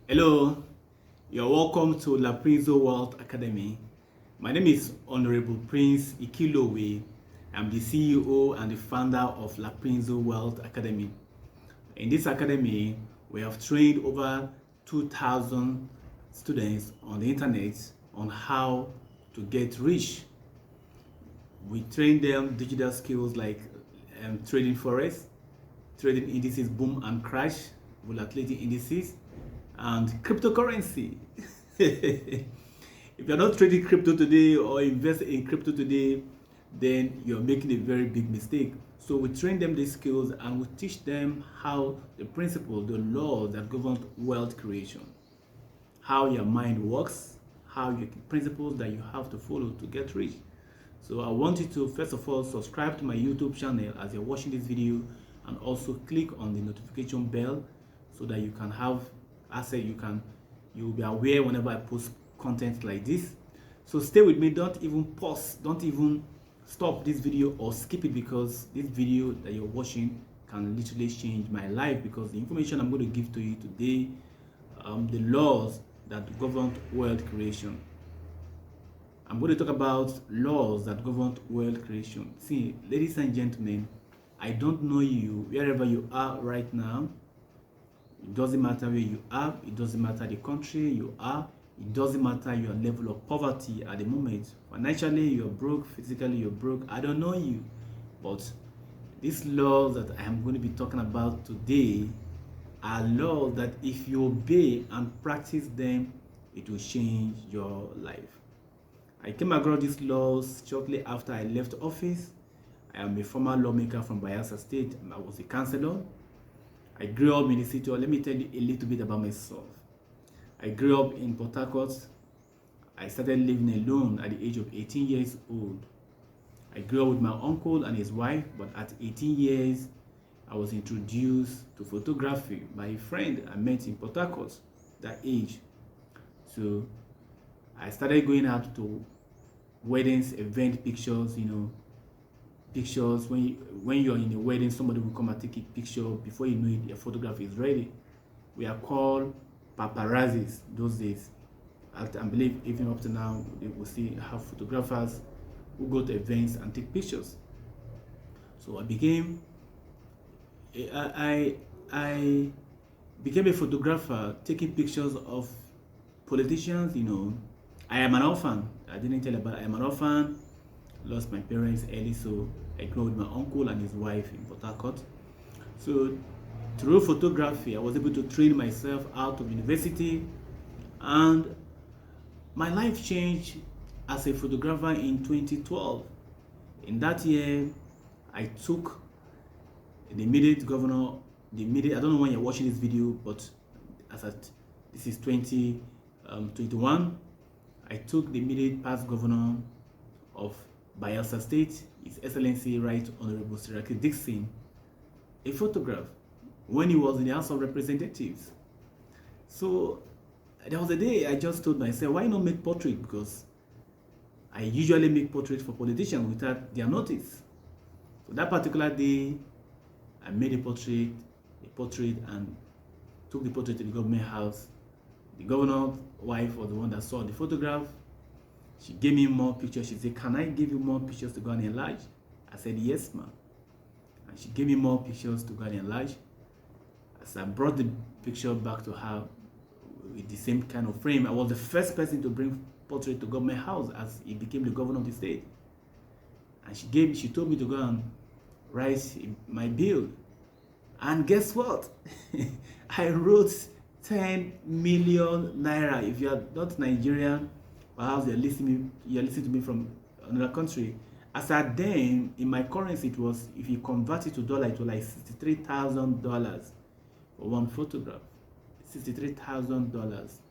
Hello, you're welcome to Laprinzo World Academy. My name is Honorable Prince Ikilowe. I'm the CEO and the founder of Laprinzo World Academy. In this academy, we have trained over 2,000 students on the internet on how to get rich. We train them digital skills like trading forex, trading indices boom and crash, volatility indices, and cryptocurrency. If you're not trading crypto today or invest in crypto today, then you're making a very big mistake. So we train them these skills and we teach them how the principles, the laws that govern wealth creation, how your mind works, how your principles that you have to follow to get rich. So I want you to first of all subscribe to my YouTube channel as you're watching this video, and also click on the notification bell so that you can have access. You'll be aware whenever I post content like this. So stay with me. Don't even pause. Don't even stop this video or skip it, because this video that you're watching can literally change my life, because the information I'm going to give to you today, the laws that govern wealth creation. I'm going to talk about laws that govern wealth creation. See, ladies and gentlemen, I don't know you wherever you are right now. It doesn't matter where you are. It doesn't matter the country you are. It doesn't matter your level of poverty at the moment. Financially, you're broke. Physically, you're broke. I don't know you. But these laws that I am going to be talking about today are laws that if you obey and practice them, it will change your life. I came across these laws shortly after I left office. I am a former lawmaker from Bayelsa State. I was a councillor. I grew up in the city. Let me tell you a little bit about myself. I grew up in Port Harcourt. I started living alone at the age of 18 years old. I grew up with my uncle and his wife, but at 18 years, I was introduced to photography by a friend I met in Port Harcourt that age. So I started going out to weddings, event pictures, pictures. When you're in a wedding, somebody will come and take a picture. Before you know it, your photograph is ready. We are called paparazzis those days. I believe even up to now, they will still have photographers who go to events and take pictures. So I became a photographer, taking pictures of politicians. I am an orphan. I didn't tell you about it. I am an orphan. Lost my parents early, so I grew up with my uncle and his wife in Port Harcourt. So through photography, I was able to train myself out of university, and my life changed as a photographer in 2012. In that year, I took the immediate governor, I don't know when you're watching this video, but this is 2021, I took the immediate past governor of Bayelsa State, His Excellency Right Honorable Siraki Dixon, a photograph when he was in the House of Representatives. So there was a day I just told myself, why not make portrait? Because I usually make portraits for politicians without their notice. So that particular day, I made a portrait, and took the portrait to the government house. The governor's wife was the one that saw the photograph. She gave me more pictures. She said, "Can I give you more pictures to go and enlarge?" I said, "Yes, ma'am." And she gave me more pictures to go and enlarge. As I brought the picture back to her with the same kind of frame, I was the first person to bring portrait to government house as he became the governor of the state. And she told me to go and write my bill. And guess what? I wrote 10 million naira. If you are not Nigerian, perhaps you're listening to me from another country. As at then, in my currency, it was, if you convert it to dollar, it was like $63,000 for one photograph. $63,000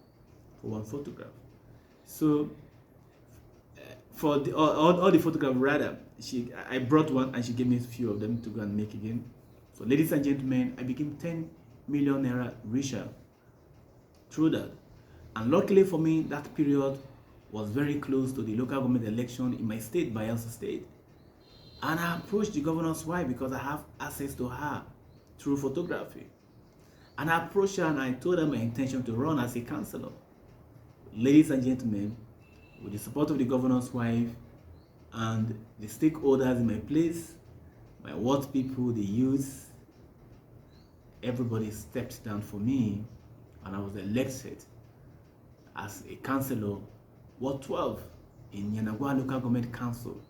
for one photograph. So for all the photographs, rather, I brought one and she gave me a few of them to go and make again. So ladies and gentlemen, I became 10 million naira richer through that. And luckily for me, that period was very close to the local government election in my state, Bayelsa State. And I approached the governor's wife because I have access to her through photography. And I approached her and I told her my intention to run as a counselor. Ladies and gentlemen, with the support of the governor's wife and the stakeholders in my place, my ward people, the youth, everybody stepped down for me, and I was elected as a councillor, Ward 12 in Yanagwa Local Government Council.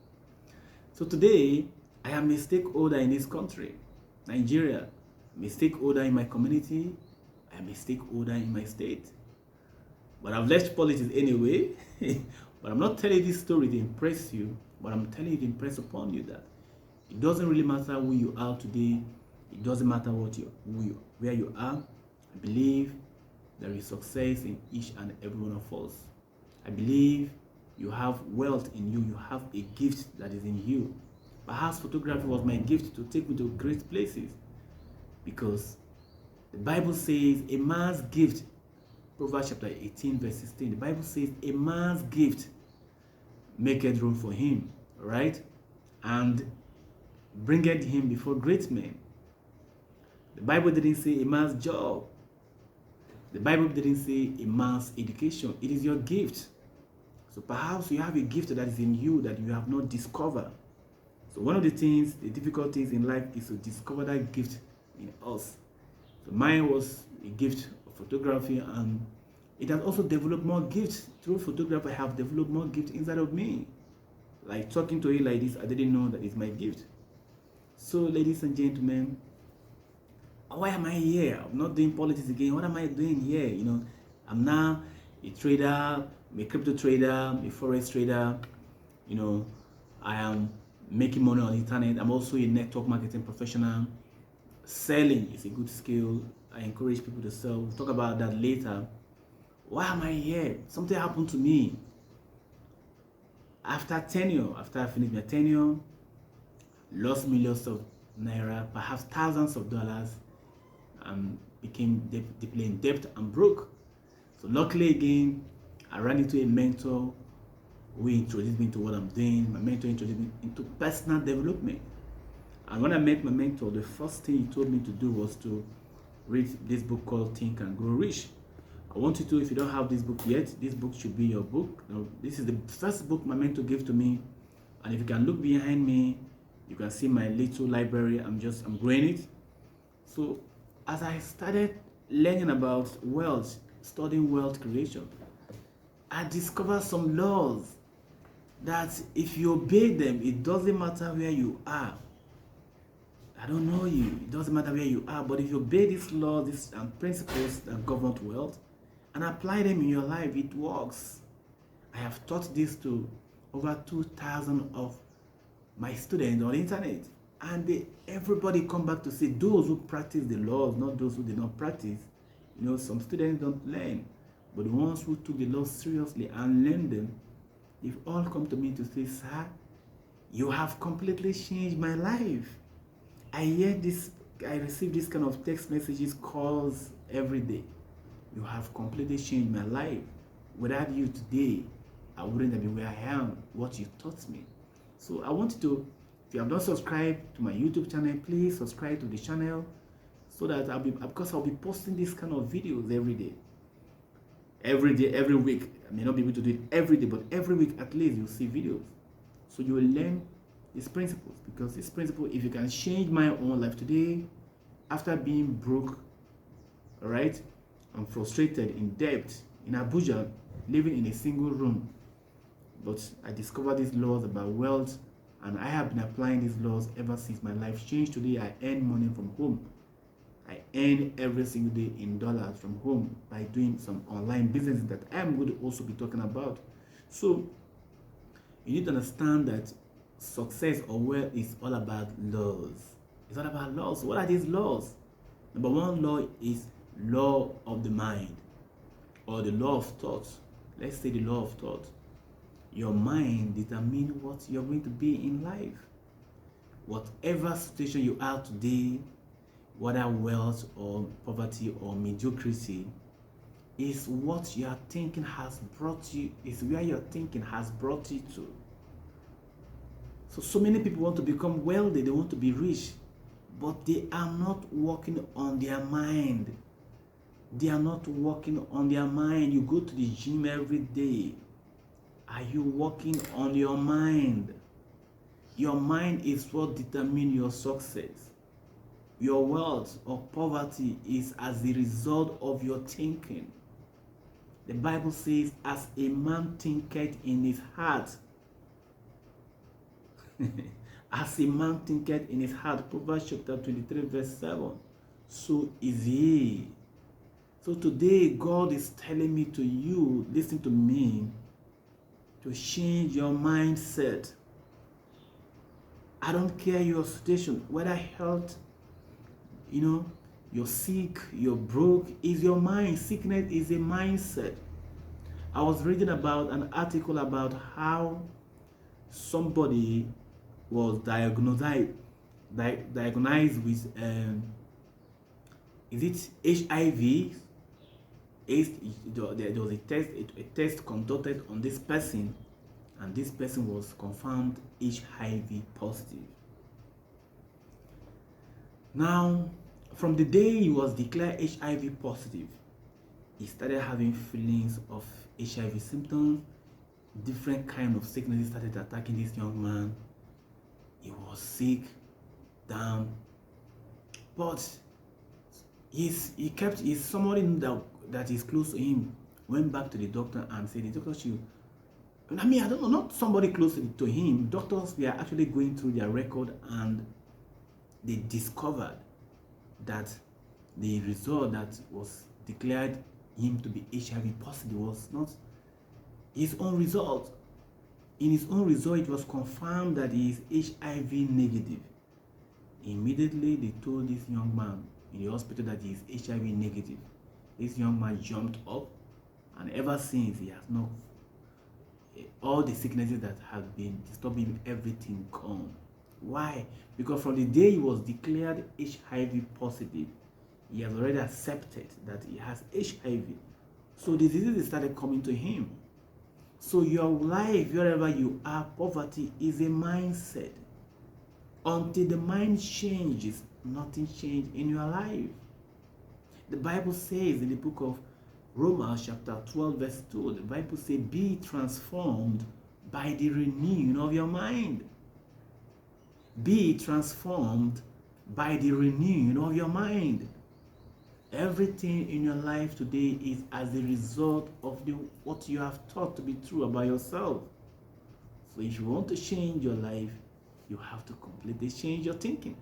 So today, I am a stakeholder in this country, Nigeria. I'm a stakeholder in my community. I'm a stakeholder in my state. But I've left politics anyway. But I'm not telling this story to impress you, but I'm telling you to impress upon you that it doesn't really matter who you are today. It doesn't matter where you are. I believe there is success in each and every one of us. I believe you have wealth in you. You have a gift that is in you. Perhaps photography was my gift to take me to great places, because the Bible says a man's gift, Proverbs chapter 18 verse 16, the Bible says a man's gift maketh room for him, right? And bringeth him before great men. The Bible didn't say a man's job. The Bible didn't say a man's education. It is your gift. So perhaps you have a gift that is in you that you have not discovered. So one of the things, the difficult things in life is to discover that gift in us. So mine was a gift of photography, and it has also developed more gifts. Through photography, I have developed more gifts inside of me. Like talking to you like this, I didn't know that it's my gift. So ladies and gentlemen, why am I here? I'm not doing politics again. What am I doing here? You know, I'm now a trader, I'm a crypto trader, a forex trader. You know, I am making money on the internet. I'm also a network marketing professional. Selling is a good skill. I encourage people to sell. We'll talk about that later. Why am I here? Something happened to me. After I finished my tenure, lost millions of naira, perhaps thousands of dollars, and became deeply in debt and broke. So luckily again, I ran into a mentor who introduced me to what I'm doing. My mentor introduced me into personal development. And when I met my mentor, the first thing he told me to do was to read this book called Think and Grow Rich. I want you to, if you don't have this book yet, this book should be your book. Now, this is the first book my mentor gave to me. And if you can look behind me, you can see my little library. I'm growing it. So as I started learning about wealth, studying wealth creation, I discovered some laws that if you obey them, it doesn't matter where you are. I don't know you. It doesn't matter where you are, but if you obey these laws, these principles that govern wealth, and apply them in your life, it works. I have taught this to over 2,000 of my students on the internet, and everybody come back to say those who practice the laws, not those who did not practice. You know, some students don't learn, but the ones who took the laws seriously and learned them, they've all come to me to say, sir, you have completely changed my life. I receive this kind of text messages, calls every day. You have completely changed my life. Without you today, I wouldn't have been where I am, what you taught me. So I want you to, if you have not subscribed to my YouTube channel, please subscribe to the channel, so that I'll be posting this kind of videos every day. Every day, every week. I may not be able to do it every day, but every week at least you'll see videos. So you will learn these principles, because this principle, if you can change my own life today, after being broke, all right, I'm frustrated, in debt, in Abuja, living in a single room. But I discovered these laws about wealth, and I have been applying these laws ever since my life changed. Today, I earn money from home. I earn every single day in dollars from home by doing some online business that I'm going to also be talking about. So you need to understand that success or wealth is all about laws. It's all about laws. What are these laws? Number one law is law of the mind, or the law of thought. Let's say the law of thought. Your mind determines what you're going to be in life. Whatever situation you are today, whether wealth or poverty or mediocrity, is what your thinking has brought you, is where your thinking has brought you to. So many people want to become wealthy, they want to be rich, but they are not working on their mind. They are not working on their mind. You go to the gym every day. Are you working on your mind? Your mind is what determines your success. Your wealth or poverty is as a result of your thinking. The Bible says, as a man thinketh in his heart, as a man thinketh in his heart, Proverbs chapter 23, verse 7, so is he. So today, God is telling me to you, listen to me, to change your mindset. I don't care your situation, whether health, you're sick, you're broke, is your mind. Sickness is a mindset. I was reading about an article about how somebody was diagnosed with, is it HIV? There was a test conducted on this person, and this person was confirmed HIV positive. Now, from the day he was declared HIV positive, he started having feelings of HIV symptoms. Different kind of sicknesses started attacking this young man. He was sick, down, but somebody that is close to him went back to the doctor and said, the doctor should, I don't know, not somebody close to him. Doctors were actually going through their record, and they discovered that the result that was declared him to be HIV positive was not his own result. In his own result, it was confirmed that he is HIV negative. Immediately, they told this young man in the hospital that he is HIV negative. This young man jumped up, and ever since, he has not, all the sicknesses that have been disturbing him, everything gone. Why? Because from the day he was declared HIV positive, he has already accepted that he has HIV. So the disease started coming to him. So your life, wherever you are, poverty is a mindset. Until the mind changes, nothing changes in your life. The Bible says in the book of Romans chapter 12 verse 2, the Bible says, be transformed by the renewing of your mind. Be transformed by the renewing of your mind. Everything in your life today is as a result of what you have thought to be true about yourself. So if you want to change your life, you have to completely change your thinking.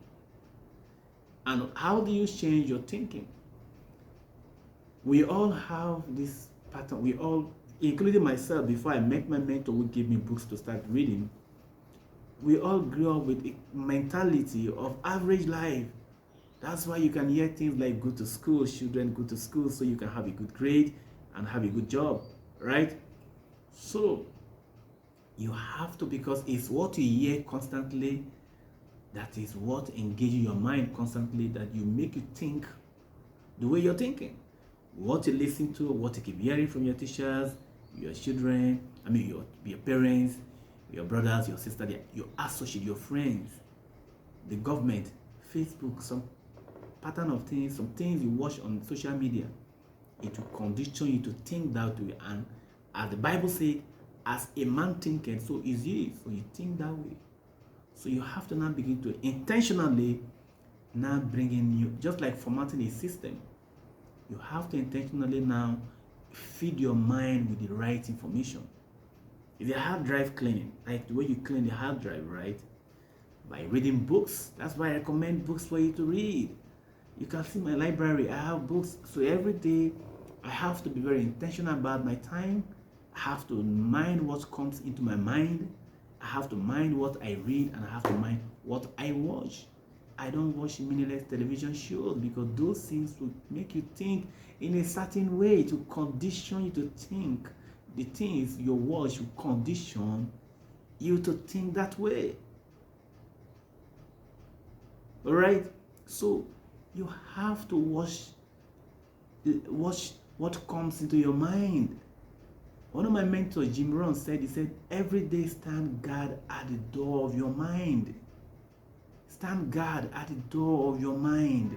And how do you change your thinking? We all have this pattern. We all, including myself, before I met my mentor who gave me books to start reading, we all grew up with a mentality of average life. That's why you can hear things like go to school, children go to school so you can have a good grade and have a good job, right? So you have to, because it's what you hear constantly, that is what engages your mind constantly, that you make you think the way you're thinking. What you listen to, what you keep hearing from your teachers, your children, your parents, your brothers, your sisters, your associates, your friends, the government, Facebook, some pattern of things, some things you watch on social media, it will condition you to think that way. And as the Bible says, as a man thinketh, so is he. So you think that way. So you have to now begin to intentionally now bring in you, just like formatting a system. You have to intentionally now feed your mind with the right information. If you hard drive cleaning, like the way you clean the hard drive, right? By reading books. That's why I recommend books for you to read. You can see my library. I have books. So every day, I have to be very intentional about my time. I have to mind what comes into my mind. I have to mind what I read, and I have to mind what I watch. I don't watch meaningless television shows, because those things will make you think in a certain way, to condition you to think. The things you watch will condition you to think that way. All right? So you have to watch what comes into your mind. One of my mentors, Jim Rohn, he said, every day stand guard at the door of your mind. Stand guard at the door of your mind.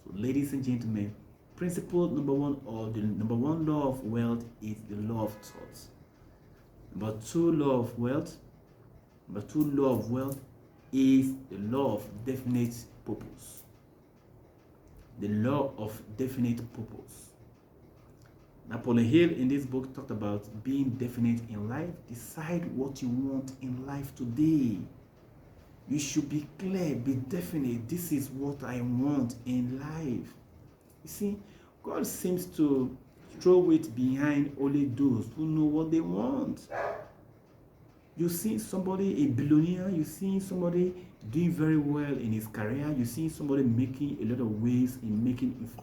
So ladies and gentlemen, principle number one, or the number one law of wealth, is the law of thought. Number two law of wealth, is the law of definite purpose. The law of definite purpose. Napoleon Hill in this book talked about being definite in life. Decide what you want in life today. You should be clear, be definite. This is what I want in life. You see, God seems to throw it behind only those who know what they want. You see somebody, a billionaire, you see somebody doing very well in his career, you see somebody making a lot of waves in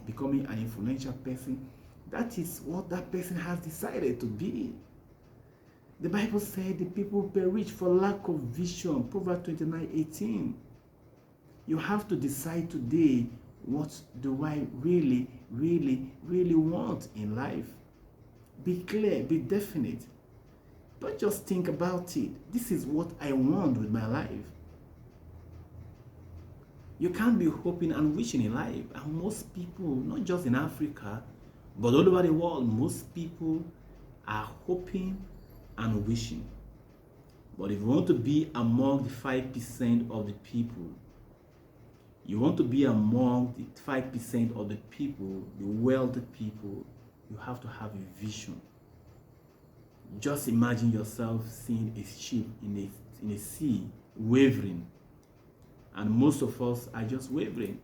becoming an influential person. That is what that person has decided to be. The Bible said the people perish for lack of vision. Proverbs 29:18. You have to decide today, what do I really, really, really want in life? Be clear, be definite. Don't just think about it. This is what I want with my life. You can't be hoping and wishing in life. And most people, not just in Africa, but all over the world, most people are hoping and wishing. But if you want to be among the 5% of the people, you want to be among the 5% of the people, the wealthy people, you have to have a vision. Just imagine yourself seeing a ship in a sea wavering, and most of us are just wavering.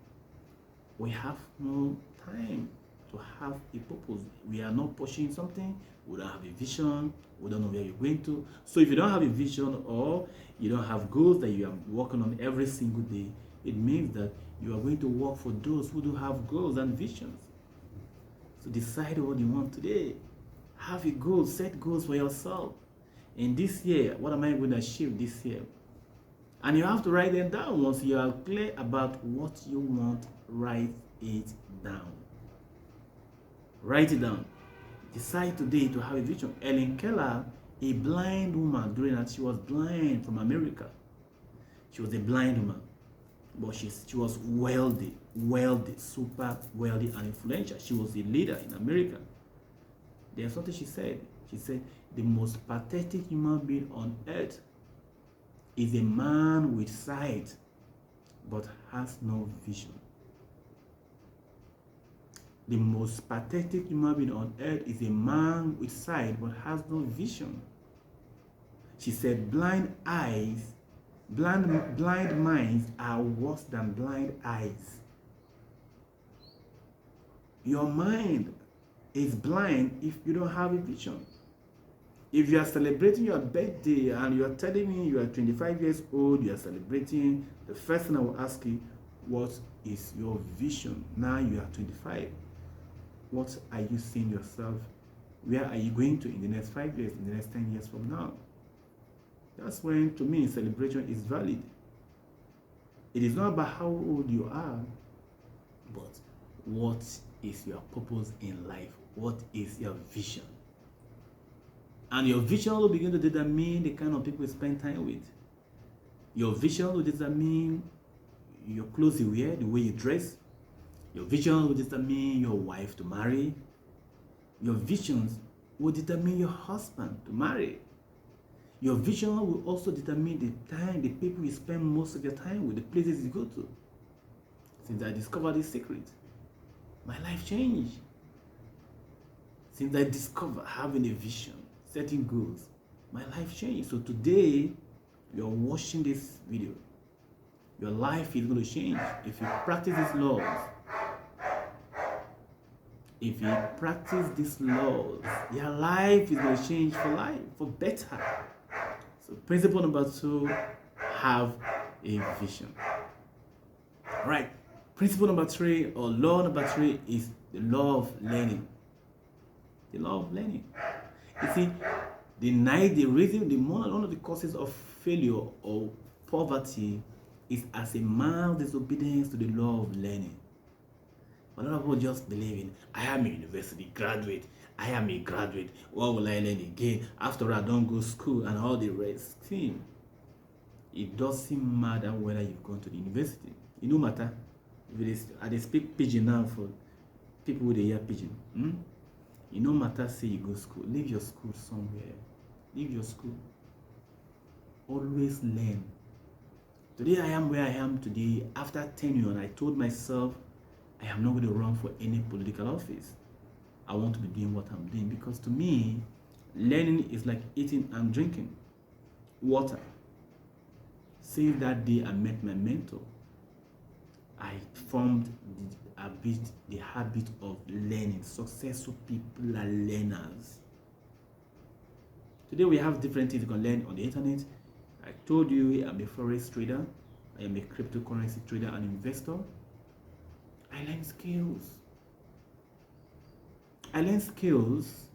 We have no time to have a purpose. We are not pursuing something. We don't have a vision. We don't know where you're going to. So if you don't have a vision, or you don't have goals that you are working on every single day, it means that you are going to work for those who do have goals and visions. So decide what you want today. Have a goal, set goals for yourself. In this year, what am I going to achieve this year? And you have to write them down. Once you are clear about what you want, write it down. Write it down. Decide today to have a vision. Ellen Keller, a blind woman, during that she was blind from America. She was a blind woman, but she was wealthy, super wealthy and influential. She was a leader in America. There's something she said. She said, the most pathetic human being on earth is a man with sight but has no vision. The most pathetic human being on earth is a man with sight but has no vision. She said, blind minds are worse than blind eyes. Your mind is blind if you don't have a vision. If you are celebrating your birthday and you are telling me you are 25 years old, you are celebrating, the first thing I will ask you, what is your vision? Now you are 25. What are you seeing yourself? Where are you going to in the next 5 years, in the next 10 years from now? That's when, to me, celebration is valid. It is not about how old you are, but what is your purpose in life? What is your vision? And your vision will begin to determine the kind of people you spend time with. Your vision will determine your clothes you wear, the way you dress. Your vision will determine your wife to marry. Your visions will determine your husband to marry. Your vision will also determine the time, the people you spend most of your time with, the places you go to. Since I discovered this secret, my life changed. Since I discovered having a vision, setting goals, my life changed. So today, you're watching this video. Your life is going to change if you practice these laws. If you practice these laws, your life is going to change for life, for better. So principle number 2, have a vision. Right. Principle number 3, or law number 3, is the law of learning. The law of learning. You see, one of the causes of failure or poverty is as a man's disobedience to the law of learning. A lot of people just believe in, I am a university graduate, I am a graduate, what will I learn again? After all, I don't go to school and all the rest. It doesn't matter whether you've gone to the university. It no matter. If it is, I speak pidgin now People with a ear pigeon. You no matter say you go school, leave your school somewhere. Leave your school. Always learn. Today I am where I am today. After tenure, I told myself I am not going to run for any political office. I want to be doing what I'm doing because to me, learning is like eating and drinking water. Since that day I met my mentor, I formed the habit of learning. Successful people are learners. Today we have different things you can learn on the internet. I told you I'm a forex trader. I am a cryptocurrency trader and investor. I learn skills. I learn skills,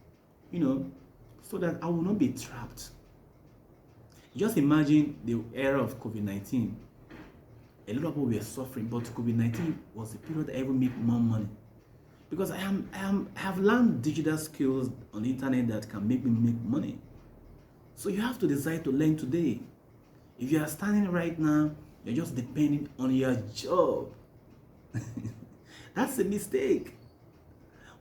so that I will not be trapped. Just imagine the era of COVID-19. A lot of people were suffering, but COVID-19 was the period that I even make more money. Because I have learned digital skills on the internet that can make me make money. So you have to decide to learn today. If you are standing right now, you're just depending on your job. That's a mistake.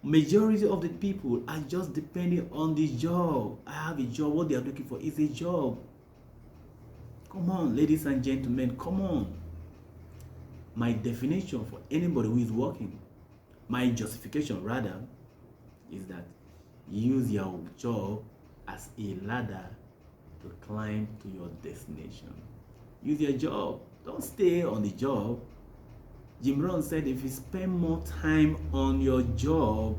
Majority of the people are just depending on the job. I have a job. What they are looking for is a job. Come on, ladies and gentlemen, come on. My definition for anybody who is working, my justification rather, is that use your job as a ladder to climb to your destination. Use your job. Don't stay on the job. Jim Rohn said if you spend more time on your job,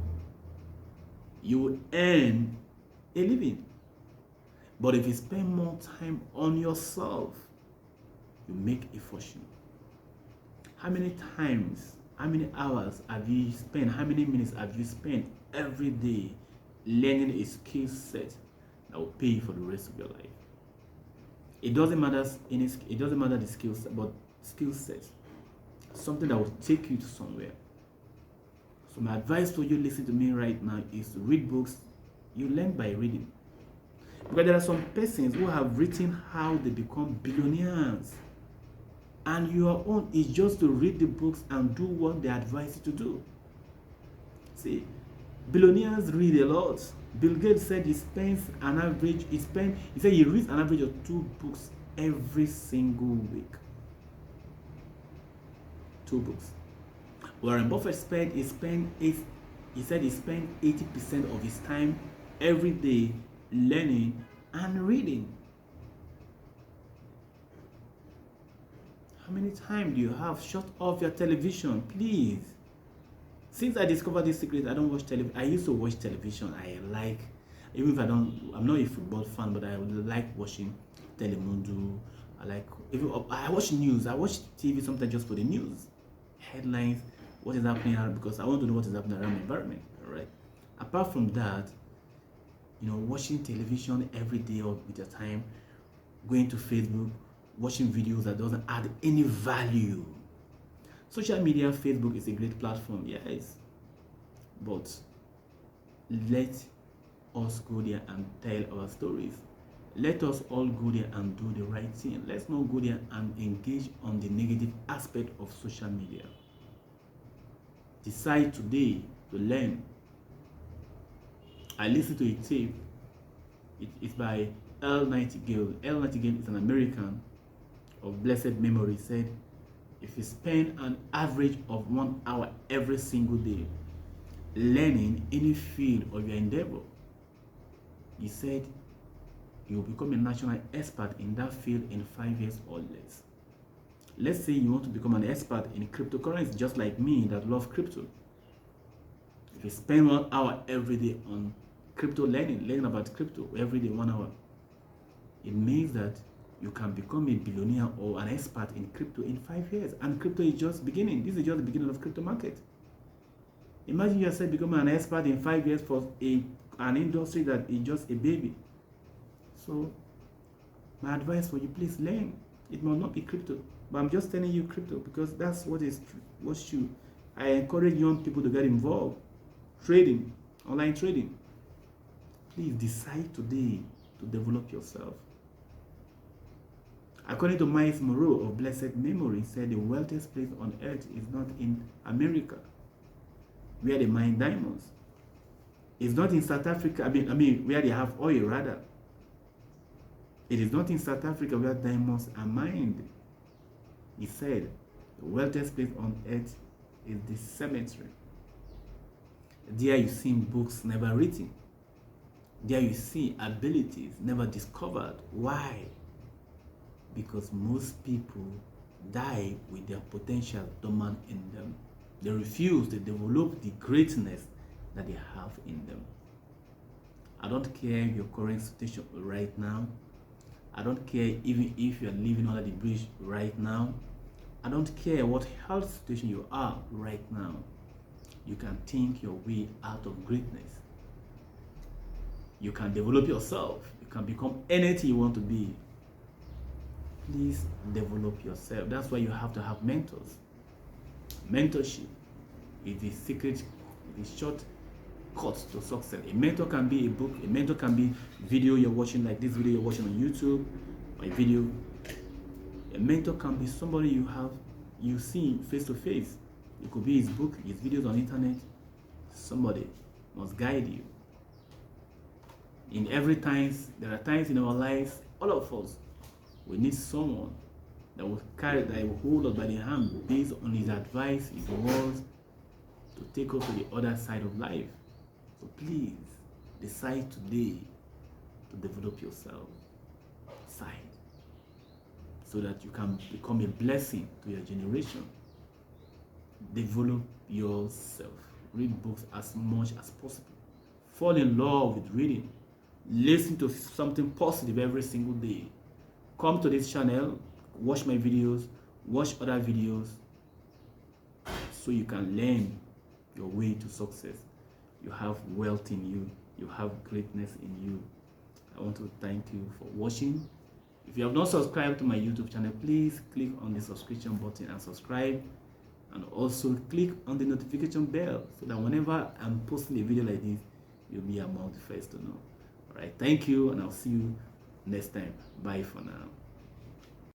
you will earn a living. But if you spend more time on yourself, you make a fortune. How many times, how many hours have you spent, how many minutes have you spent every day learning a skill set that will pay you for the rest of your life? It doesn't matter the skill set, but skill set. Something that will take you to somewhere. So my advice for you listening to me right now is to read books. You learn by reading. Because there are some persons who have written how they become billionaires. And your own is just to read the books and do what they advise you to do. See, billionaires read a lot. Bill Gates said he reads an average of 2 books every single week. 2 books. Warren Buffett said he spent 80% of his time every day learning and reading. How many times do you have? Shut off your television, please. Since I discovered this secret, I don't watch television. I used to watch television. Even if I'm not a football fan, but I would like watching Telemundo. I watch news. I watch TV sometimes just for the news, headlines, what is happening around, because I want to know what is happening around my environment. All right. Apart from that, watching television every day or with your time, going to Facebook, watching videos that doesn't add any value. Social media, Facebook is a great platform, yes, but let us go there and tell our stories. Let us all go there and do the right thing. Let's not go there and engage on the negative aspect of social media. Decide today to learn. I listened to a tape. It's by L. Nightingale. L. Nightingale is an American of blessed memory. Said, if you spend an average of 1 hour every single day learning any field of your endeavor, he said you will become a national expert in that field in 5 years or less. Let's say you want to become an expert in cryptocurrency, just like me that love crypto. If you spend 1 hour every day on crypto learning about crypto every day, 1 hour, it means that you can become a billionaire or an expert in crypto in 5 years. And crypto is just beginning. This is just the beginning of crypto market. Imagine yourself becoming an expert in 5 years for an industry that is just a baby. So my advice for you, please learn. It might not be crypto, but I'm just telling you crypto because that's what you. I encourage young people to get involved. Trading, online trading. Please decide today to develop yourself. According to Miles Monroe of blessed memory, said the wealthiest place on earth is not in America. where they mine diamonds. It's not in South Africa, I mean where they have oil rather. It is not in South Africa where diamonds are mined. He said, the wealthiest place on earth is the cemetery. There you see books never written. There you see abilities never discovered. Why? Because most people die with their potential dormant in them. They refuse to develop the greatness that they have in them. I don't care your current situation right now. I don't care even if you are living under the bridge right now. I don't care what health situation you are right now. You can think your way out of greatness. You can develop yourself. You can become anything you want to be. Please develop yourself. That's why you have to have mentors. Mentorship is the secret, the shortcut to success. A mentor can be a book. A mentor can be video you're watching, like this video you're watching on YouTube, or a video. A mentor can be somebody you see face to face. It could be his book, his videos on internet. Somebody must guide you. There are times in our lives, all of us, we need someone that will hold us by the hand based on his advice, his words, to take us to the other side of life. So please, decide today to develop yourself. Decide. So that you can become a blessing to your generation. Develop yourself. Read books as much as possible. Fall in love with reading. Listen to something positive every single day. Come to this channel, watch my videos, watch other videos, so you can learn your way to success. You have wealth in you. You have greatness in you. I want to thank you for watching. If you have not subscribed to my YouTube channel, please click on the subscription button and subscribe. And also click on the notification bell so that whenever I'm posting a video like this, you'll be among the first to know. Alright, thank you, and I'll see you next time. Bye for now.